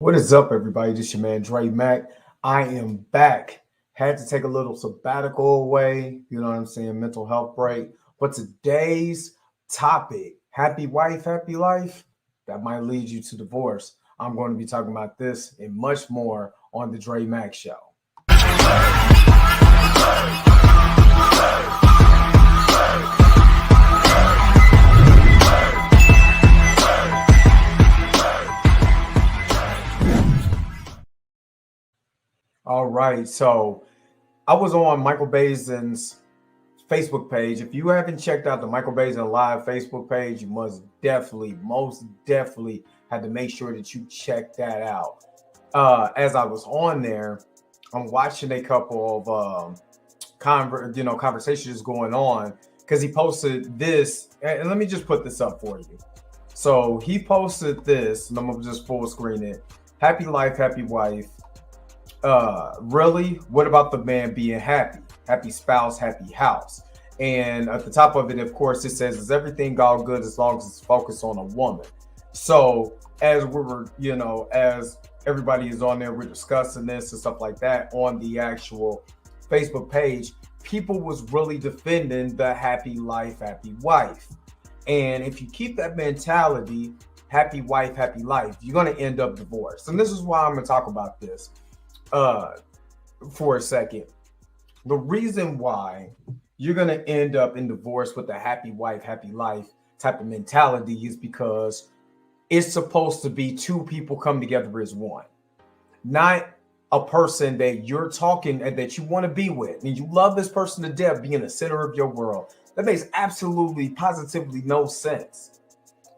What is up, everybody? This is your man Dre Mack. I am back. Had to take a little sabbatical away, you know what I'm saying, mental health break. But today's topic, happy wife, happy life, that might lead you to divorce. I'm going to be talking about this and much more on the Dre Mack Show. All right, so I was on Michael Basin's Facebook page. If you haven't checked out the Michael Basin Live Facebook page, you must most definitely have to make sure that you check that out. As I was on there, I'm watching a couple of conversations going on because he posted this, and let me just put this up for you. So he posted this, and I'm gonna just full screen it. Happy life, happy wife. Really, what about the man being happy? Happy spouse, happy house. And at the top of it, of course, it says, is everything all good as long as it's focused on a woman? So as we were, as everybody is on there, we're discussing this and stuff like that on the actual Facebook page, people was really defending the happy life, happy wife. And if you keep that mentality, happy wife, happy life, you're going to end up divorced. And this is why I'm going to talk about this for a second. The reason why you're going to end up in divorce with a happy wife, happy life type of mentality is because it's supposed to be two people come together as one, not a person that you're talking and that you want to be with and you love this person to death being the center of your world. That makes absolutely positively no sense.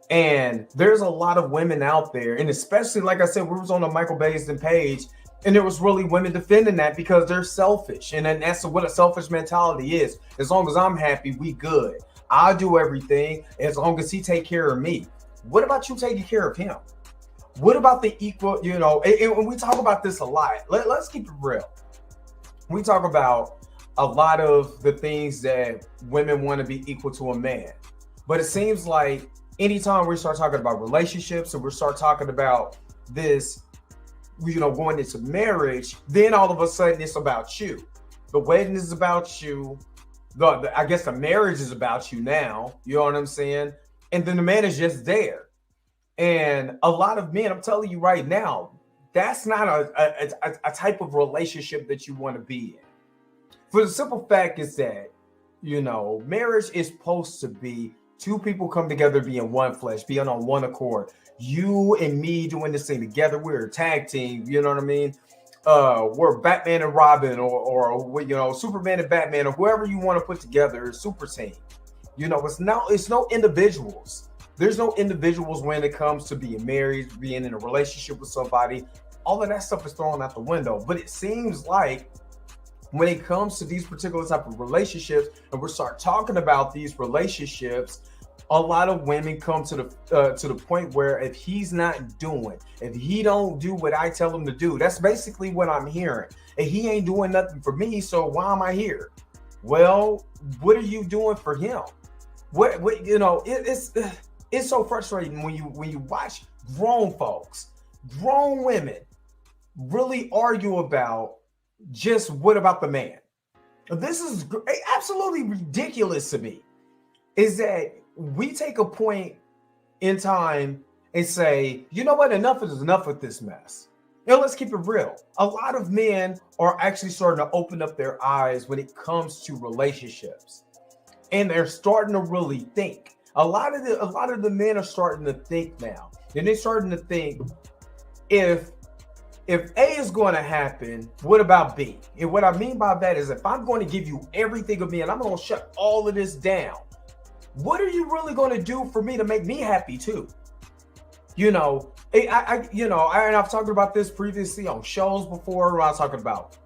And there's a lot of women out there, and especially, like I said, we was on the Michael Basin page, and there was really women defending that because they're selfish. And then that's what a selfish mentality is. As long as I'm happy, we good. I'll do everything as long as he take care of me. What about you taking care of him? What about the equal, and we talk about this a lot. Let's keep it real. We talk about a lot of the things that women want to be equal to a man. But it seems like anytime we start talking about relationships and we start talking about this, going into marriage, then all of a sudden it's about you. The wedding is about you. I guess the marriage is about you now. You know what I'm saying? And then the man is just there. And a lot of men, I'm telling you right now, that's not a type of relationship that you want to be in. For the simple fact is that, marriage is supposed to be two people come together, being one flesh, being on one accord. You and me doing this thing together. We're a tag team. You know what I mean? We're Batman and Robin, or Superman and Batman, or whoever you want to put together. Super team. It's no individuals. There's no individuals when it comes to being married, being in a relationship with somebody. All of that stuff is thrown out the window. But it seems like when it comes to these particular type of relationships, and we start talking about these relationships, a lot of women come to the point where if he don't do what I tell him to do, that's basically what I'm hearing. And he ain't doing nothing for me, so why am I here? Well, what are you doing for him? It's so frustrating when you watch grown folks, grown women really argue about just what about the man. This is absolutely ridiculous to me. Is that we take a point in time and say, you know what, enough is enough with this mess. Let's keep it real. A lot of men are actually starting to open up their eyes when it comes to relationships. And they're starting to really think. A lot of the men are starting to think now. And they're starting to think, if A is going to happen, what about B? And what I mean by that is if I'm going to give you everything of me and I'm going to shut all of this down, what are you really going to do for me to make me happy too? And I've talked about this previously on shows before when I was talking about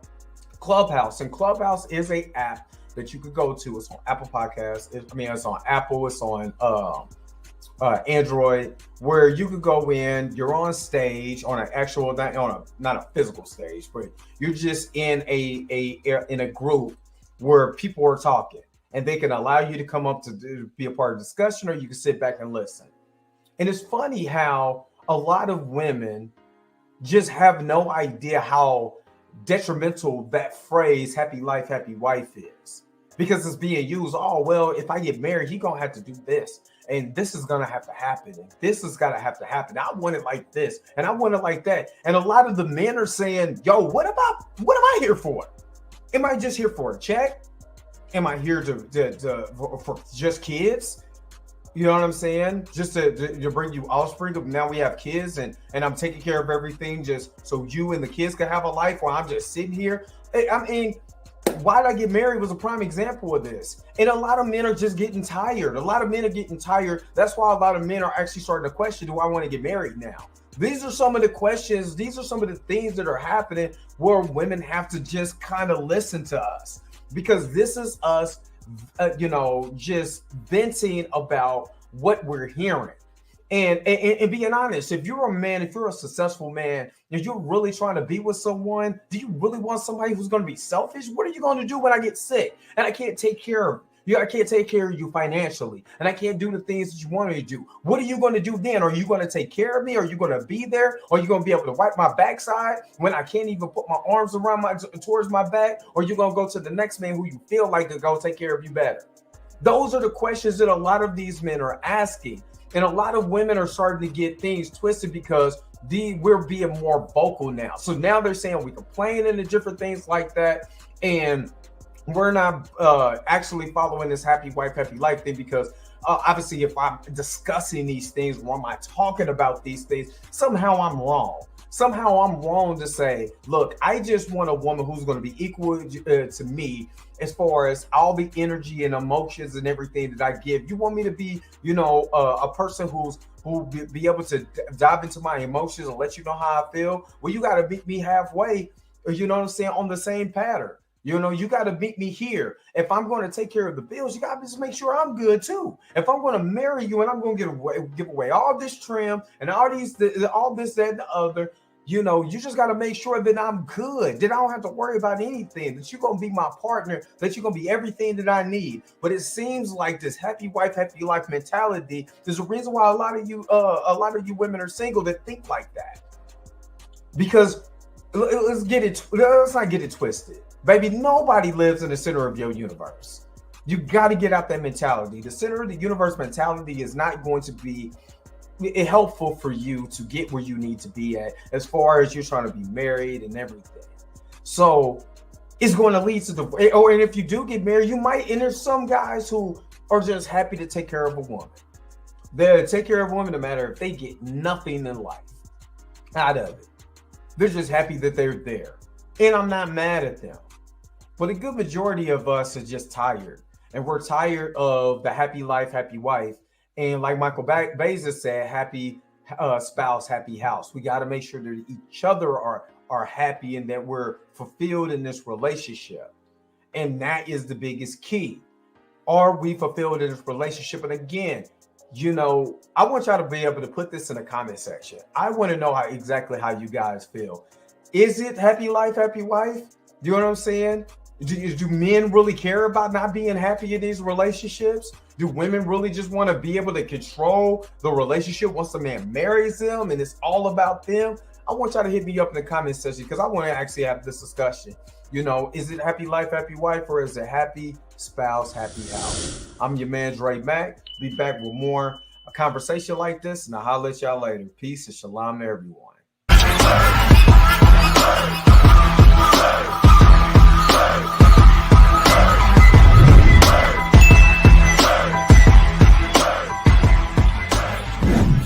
Clubhouse. And Clubhouse is an app that you could go to. It's on Apple Podcasts. It's on Apple. It's on Android, where you could go in. You're on stage on an actual, not a physical stage, but you're just in a group where people are talking. And they can allow you to come up to be a part of the discussion, or you can sit back and listen. And it's funny how a lot of women just have no idea how detrimental that phrase happy life, happy wife is. Because it's being used, oh, well, if I get married, he gonna have to do this. And this is gonna have to happen. And this is gonna have to happen. I want it like this, and I want it like that. And a lot of the men are saying, yo, what am I here for? Am I just here for a check? Am I here for just kids? You know what I'm saying? Just to bring you offspring. Now we have kids, and I'm taking care of everything just so you and the kids can have a life while I'm just sitting here. I mean, Why Did I Get Married was a prime example of this. And a lot of men are just getting tired. A lot of men are getting tired. That's why a lot of men are actually starting to question, do I want to get married now? These are some of the questions. These are some of the things that are happening where women have to just kind of listen to us, because this is us, just venting about what we're hearing. And being honest, if you're a man, if you're a successful man, if you're really trying to be with someone, do you really want somebody who's going to be selfish? What are you going to do when I get sick and I can't take care of you? I can't take care of you financially, and I can't do the things that you want me to do. What are you going to do then? Are you going to take care of me? Are you going to be there? Are you going to be able to wipe my backside when I can't even put my arms around towards my back? Or are you going to go to the next man who you feel like to go take care of you better? Those are the questions that a lot of these men are asking. And a lot of women are starting to get things twisted because we're being more vocal now. So now they're saying we complain and different things like that. And we're not actually following this happy wife, happy life thing, because obviously if I'm discussing these things, or am I talking about these things, somehow I'm wrong. Somehow I'm wrong to say, look, I just want a woman who's going to be equal to me as far as all the energy and emotions and everything that I give. You want me to be, a person who be able to dive into my emotions and let you know how I feel? Well, you got to meet me halfway, you know what I'm saying, on the same pattern. You got to meet me here. If I'm going to take care of the bills, you got to just make sure I'm good too. If I'm going to marry you and I'm going to give away all this trim and all this, that, and the other, you just got to make sure that I'm good, that I don't have to worry about anything, that you're going to be my partner, that you're going to be everything that I need. But it seems like this happy wife, happy life mentality, there's a reason why a lot of you women are single that think like that. Because let's not get it twisted. Baby, nobody lives in the center of your universe. You got to get out that mentality. The center of the universe mentality is not going to be helpful for you to get where you need to be at, as far as you're trying to be married and everything. So it's going to lead to and if you do get married, you might, and there's some guys who are just happy to take care of a woman. They'll take care of a woman no matter if they get nothing in life out of it. They're just happy that they're there. And I'm not mad at them. But a good majority of us are just tired. And we're tired of the happy life, happy wife. And like Michael Bezos said, happy spouse, happy house. We got to make sure that each other are happy and that we're fulfilled in this relationship. And that is the biggest key. Are we fulfilled in this relationship? And again, I want y'all to be able to put this in the comment section. I want to know exactly how you guys feel. Is it happy life, happy wife? You know what I'm saying? Do men really care about not being happy in these relationships? Do women really just want to be able to control the relationship once the man marries them and it's all about them? I want y'all to hit me up in the comment section, because I want to actually have this discussion. Is it happy life, happy wife, or is it happy spouse, happy house? I'm your man, Dre Mack. Be back with more a conversation like this, and I'll holler at y'all later. Peace and shalom to everyone.